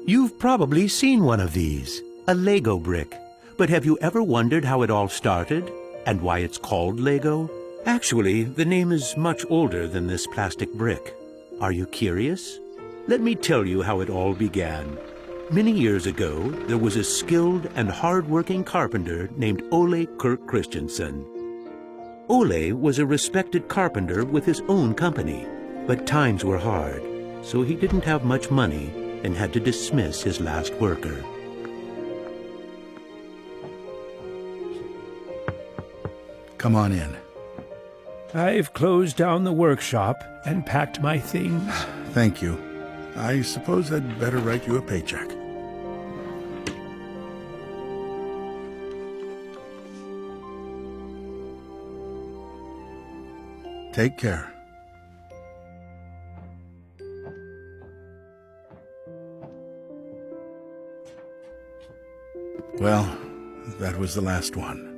You've probably seen one of these, a Lego brick. But have you ever wondered how it all started and why it's called Lego? Actually, the name is much older than this plastic brick. Are you curious? Let me tell you how it all began. Many years ago, there was a skilled and hard-working carpenter named Ole Kirk Christensen. Ole was a respected carpenter with his own company, but times were hard, so he didn't have much money and had to dismiss his last worker. Come on in. I've closed down the workshop and packed my things. Thank you. I suppose I'd better write you a paycheck. Take care. Well, that was the last one.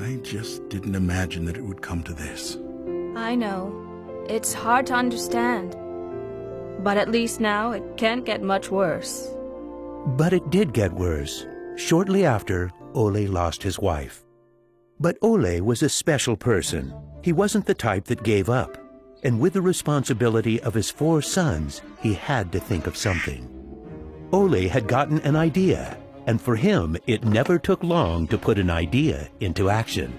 I just didn't imagine that it would come to this. I know. It's hard to understand. But at least now it can't get much worse. But it did get worse. Shortly after, Ole lost his wife. But Ole was a special person. He wasn't the type that gave up. And with the responsibility of his 4 sons, he had to think of something. Ole had gotten an idea, and for him, it never took long to put an idea into action.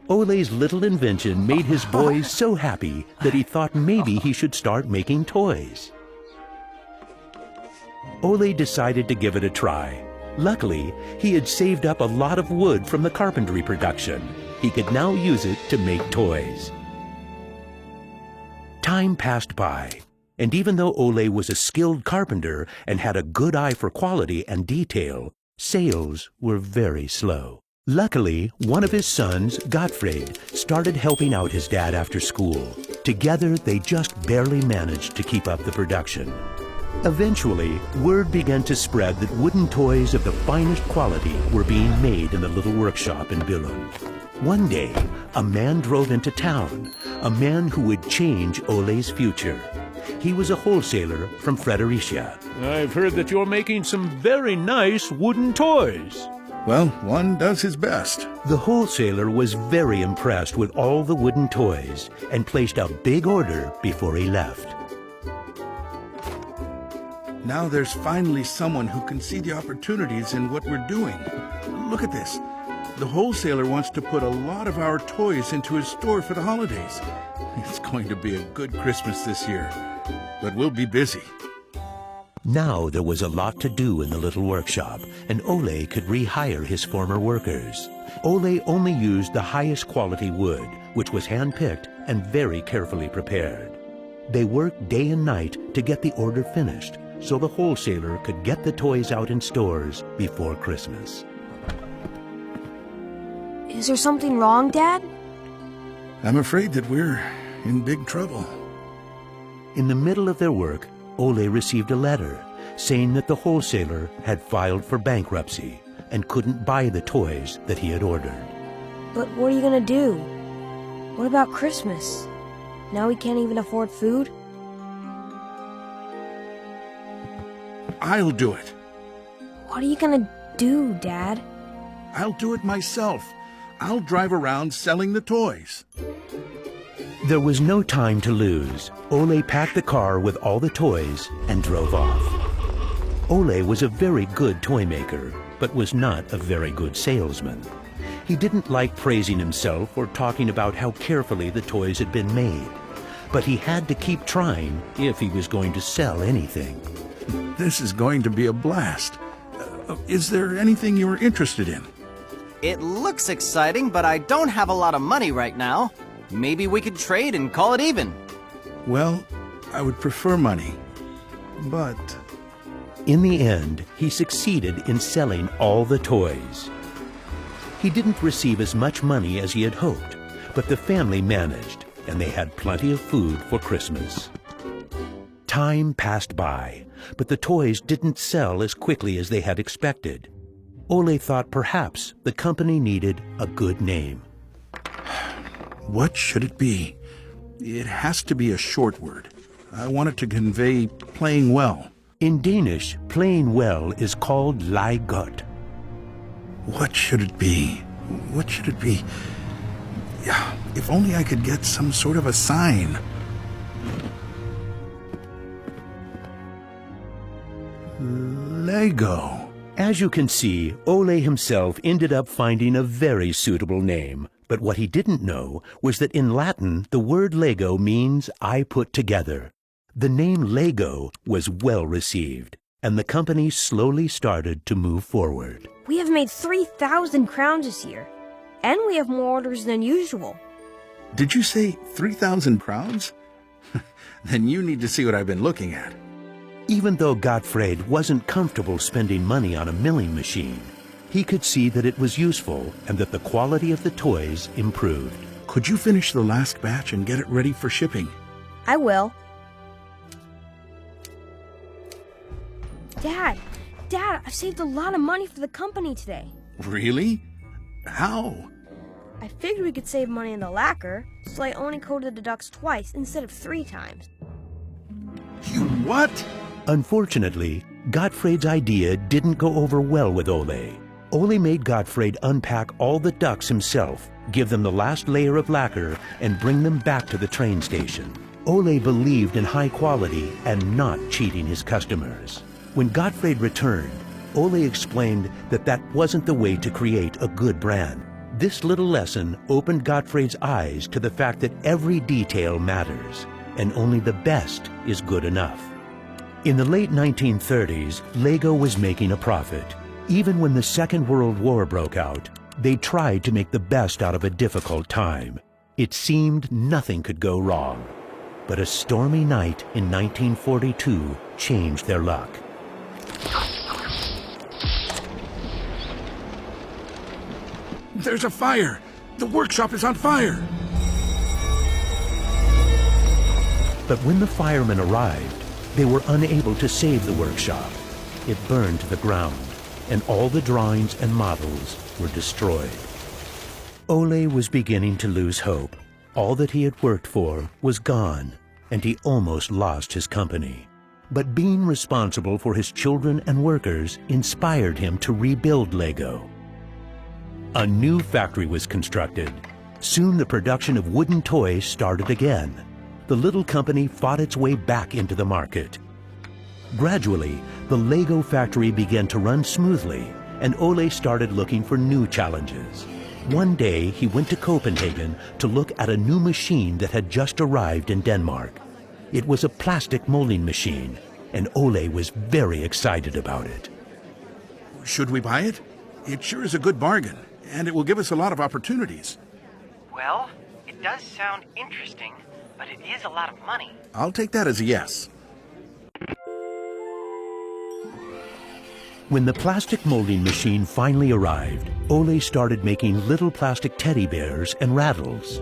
Ole's little invention made his boys so happy that he thought maybe he should start making toys. Ole decided to give it a try. Luckily, he had saved up a lot of wood from the carpentry production. He could now use it to make toys. Time passed by, and even though Ole was a skilled carpenter and had a good eye for quality and detail, sales were very slow. Luckily, one of his sons, Gottfried, started helping out his dad after school. Together, they just barely managed to keep up the production. Eventually, word began to spread that wooden toys of the finest quality were being made in the little workshop in Billund. One day, a man drove into town, a man who would change Ole's future. He was a wholesaler from Fredericia. I've heard that you're making some very nice wooden toys. Well, one does his best. The wholesaler was very impressed with all the wooden toys and placed a big order before he left. Now there's finally someone who can see the opportunities in what we're doing. Look at this. The wholesaler wants to put a lot of our toys into his store for the holidays. It's going to be a good Christmas this year, but we'll be busy. Now there was a lot to do in the little workshop, and Ole could rehire his former workers. Ole only used the highest quality wood, which was hand-picked and very carefully prepared. They worked day and night to get the order finished, so the wholesaler could get the toys out in stores before Christmas. Is there something wrong, Dad? I'm afraid that we're in big trouble. In the middle of their work, Ole received a letter saying that the wholesaler had filed for bankruptcy and couldn't buy the toys that he had ordered. But what are you gonna do? What about Christmas? Now we can't even afford food? I'll do it. What are you gonna do, Dad? I'll do it myself. I'll drive around selling the toys. There was no time to lose. Ole packed the car with all the toys and drove off. Ole was a very good toy maker, but was not a very good salesman. He didn't like praising himself or talking about how carefully the toys had been made. But he had to keep trying if he was going to sell anything. This is going to be a blast. Is there anything you're interested in? It looks exciting, but I don't have a lot of money right now. Maybe we could trade and call it even. Well, I would prefer money, but... In the end, he succeeded in selling all the toys. He didn't receive as much money as he had hoped, but the family managed, and they had plenty of food for Christmas. Time passed by, but the toys didn't sell as quickly as they had expected. Ole thought perhaps the company needed a good name. What should it be? It has to be a short word. I want it to convey playing well. In Danish, playing well is called lego1. What should it be? What should it be? Yeah, if only I could get some sort of a sign. Lego. As you can see, Ole himself ended up finding a very suitable name. But what he didn't know was that in Latin, the word Lego means I put together. The name Lego was well received, and the company slowly started to move forward. We have made 3,000 crowns this year, and we have more orders than usual. Did you say 3,000 crowns? Then you need to see what I've been looking at. Even though Gottfried wasn't comfortable spending money on a milling machine, he could see that it was useful and that the quality of the toys improved. Could you finish the last batch and get it ready for shipping? I will. Dad, I've saved a lot of money for the company today. Really? How? I figured we could save money on the lacquer, so I only coated the ducks twice instead of 3 times. You what? Unfortunately, Gottfried's idea didn't go over well with Ole. Ole made Gottfried unpack all the ducks himself, give them the last layer of lacquer, and bring them back to the train station. Ole believed in high quality and not cheating his customers. When Gottfried returned, Ole explained that that wasn't the way to create a good brand. This little lesson opened Gottfried's eyes to the fact that every detail matters, and only the best is good enough. In the late 1930s, Lego was making a profit. Even when the Second World War broke out, they tried to make the best out of a difficult time. It seemed nothing could go wrong. But a stormy night in 1942 changed their luck. There's a fire! The workshop is on fire! But when the firemen arrived, they were unable to save the workshop. It burned to the ground, and all the drawings and models were destroyed. Ole was beginning to lose hope. All that he had worked for was gone, and he almost lost his company. But being responsible for his children and workers inspired him to rebuild Lego. A new factory was constructed. Soon the production of wooden toys started again. The little company fought its way back into the market. Gradually, the Lego factory began to run smoothly, and Ole started looking for new challenges. One day, he went to Copenhagen to look at a new machine that had just arrived in Denmark. It was a plastic molding machine, and Ole was very excited about it. Should we buy it? It sure is a good bargain, and it will give us a lot of opportunities. Well, it does sound interesting, but it is a lot of money. I'll take that as a yes. When the plastic molding machine finally arrived, Ole started making little plastic teddy bears and rattles.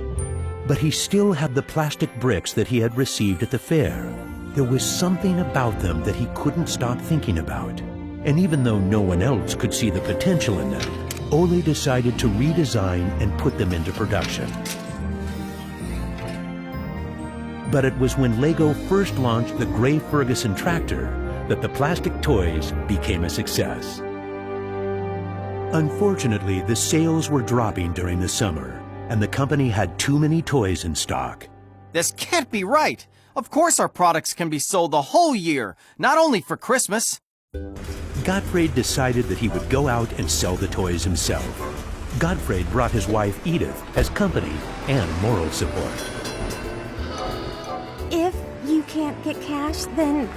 But he still had the plastic bricks that he had received at the fair. There was something about them that he couldn't stop thinking about. And even though no one else could see the potential in them, Ole decided to redesign and put them into production. But it was when Lego first launched the Gray Ferguson tractor that the plastic toys became a success. Unfortunately, the sales were dropping during the summer, and the company had too many toys in stock. This can't be right. Of course our products can be sold the whole year, not only for Christmas. Gottfried decided that he would go out and sell the toys himself. Gottfried brought his wife Edith as company and moral support. If you can't get cash, then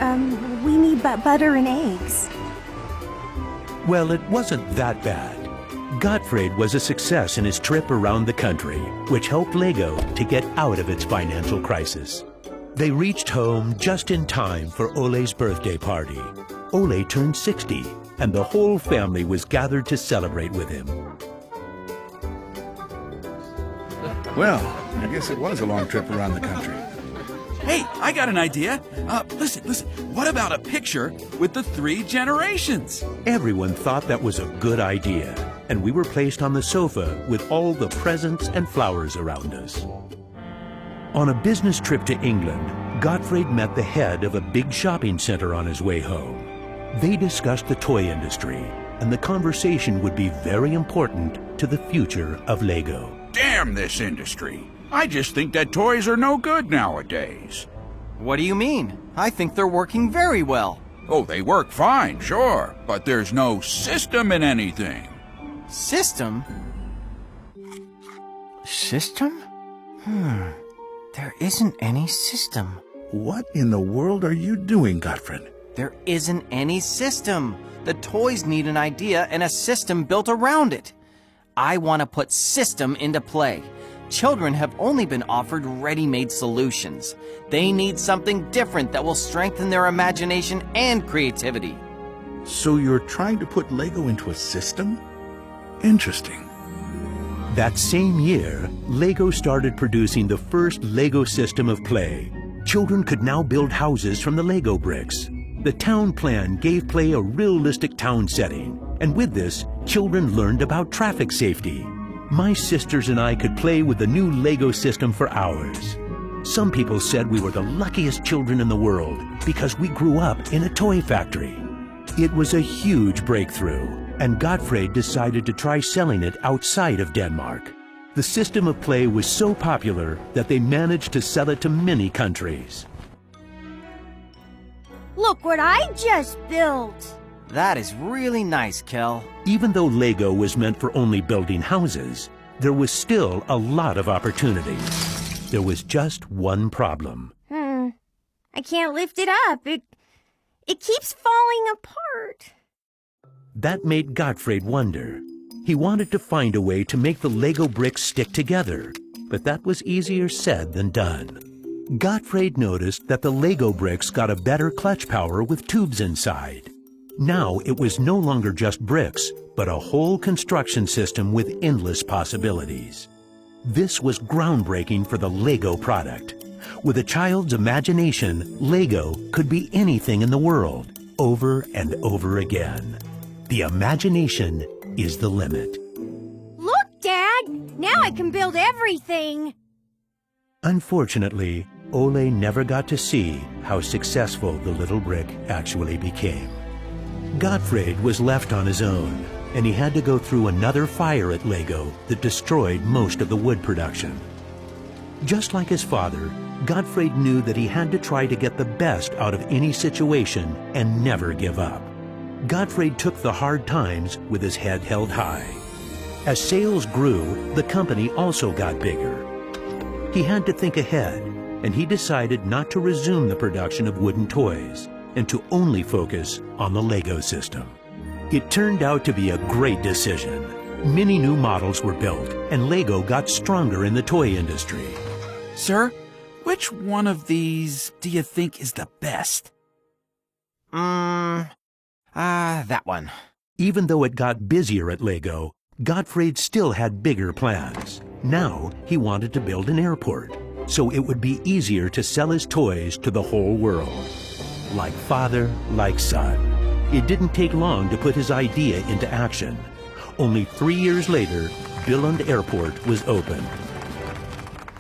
we need butter and eggs. Well, it wasn't that bad. Gottfried was a success in his trip around the country, which helped Lego to get out of its financial crisis. They reached home just in time for Ole's birthday party. Ole turned 60, and the whole family was gathered to celebrate with him. Well, I guess it was a long trip around the country. Hey, I got an idea. Listen. What about a picture with the 3 generations? Everyone thought that was a good idea, and we were placed on the sofa with all the presents and flowers around us. On a business trip to England, Gottfried met the head of a big shopping center on his way home. They discussed the toy industry, and the conversation would be very important to the future of Lego. Damn this industry. I just think that toys are no good nowadays. What do you mean? I think they're working very well. Oh, they work fine, sure, but there's no system in anything. System? System? There isn't any system. What in the world are you doing, Gottfried? There isn't any system. The toys need an idea and a system built around it. I want to put system into play. Children have only been offered ready-made solutions. They need something different that will strengthen their imagination and creativity. So you're trying to put Lego into a system? Interesting. That same year, Lego started producing the first Lego system of play. Children could now build houses from the Lego bricks. The town plan gave play a realistic town setting, and with this, children learned about traffic safety. My sisters and I could play with the new Lego system for hours. Some people said we were the luckiest children in the world because we grew up in a toy factory. It was a huge breakthrough, and Gottfried decided to try selling it outside of Denmark. The system of play was so popular that they managed to sell it to many countries. Look what I just built! That is really nice, Kel. Even though Lego was meant for only building houses, there was still a lot of opportunities. There was just one problem. I can't lift it up. It keeps falling apart. That made Gottfried wonder. He wanted to find a way to make the Lego bricks stick together, but that was easier said than done. Gottfried noticed that the Lego bricks got a better clutch power with tubes inside. Now it was no longer just bricks, but a whole construction system with endless possibilities. This was groundbreaking for the Lego product. With a child's imagination, Lego could be anything in the world, over and over again. The imagination is the limit. Look, Dad! Now I can build everything! Unfortunately, Ole never got to see how successful the little brick actually became. Gottfried was left on his own, and he had to go through another fire at Lego that destroyed most of the wood production. Just like his father, Gottfried knew that he had to try to get the best out of any situation and never give up. Gottfried took the hard times with his head held high. As sales grew, the company also got bigger. He had to think ahead, and he decided not to resume the production of wooden toys and to only focus on the Lego system. It turned out to be a great decision. Many new models were built, and Lego got stronger in the toy industry. Sir, which one of these do you think is the best? That one. Even though it got busier at Lego, Gottfried still had bigger plans. Now he wanted to build an airport, so it would be easier to sell his toys to the whole world. Like father, like son. It didn't take long to put his idea into action. Only 3 years later, Billund Airport was opened.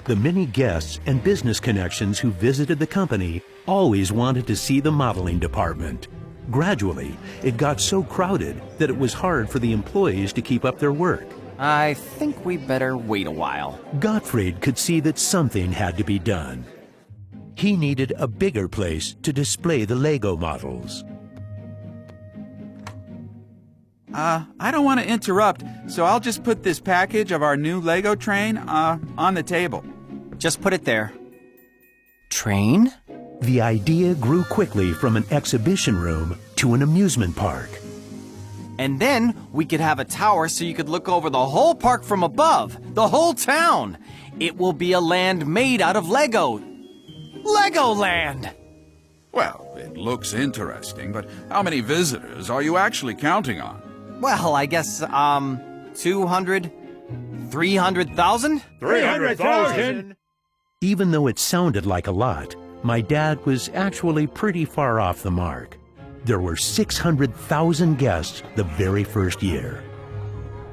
The many guests and business connections who visited the company always wanted to see the modeling department. Gradually, it got so crowded that it was hard for the employees to keep up their work. I think we better wait a while. Gottfried could see that something had to be done. He needed a bigger place to display the Lego models. I don't want to interrupt, so I'll just put this package of our new Lego train, on the table. Just put it there. Train? The idea grew quickly from an exhibition room to an amusement park. And then we could have a tower so you could look over the whole park from above, the whole town. It will be a land made out of Lego. Legoland! Well, it looks interesting, but how many visitors are you actually counting on? Well, I guess, 200, 300,000? 300,000! Even though it sounded like a lot, my dad was actually pretty far off the mark. There were 600,000 guests the very first year.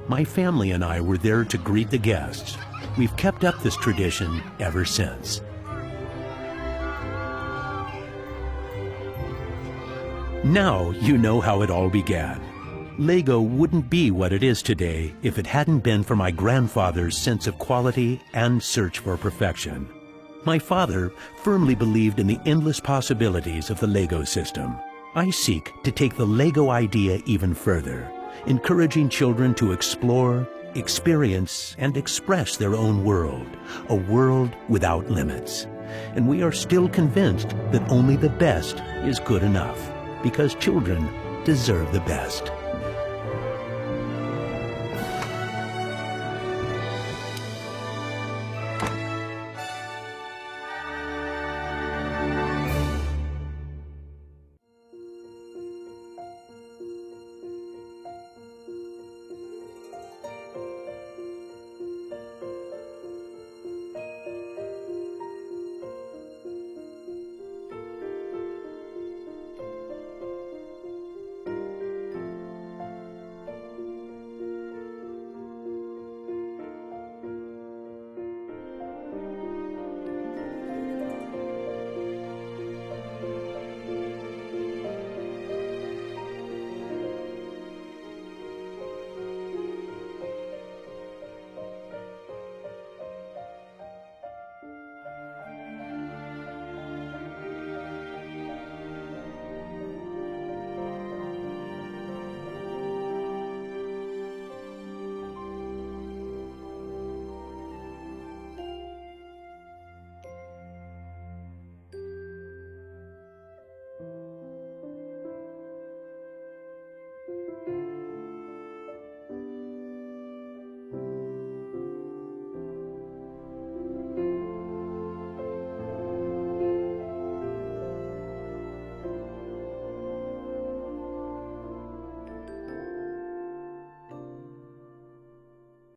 My family and I were there to greet the guests. We've kept up this tradition ever since. Now you know how it all began. Lego wouldn't be what it is today if it hadn't been for my grandfather's sense of quality and search for perfection. My father firmly believed in the endless possibilities of the Lego system. I seek to take the Lego idea even further, encouraging children to explore, experience, and express their own world, a world without limits. And we are still convinced that only the best is good enough, because children deserve the best.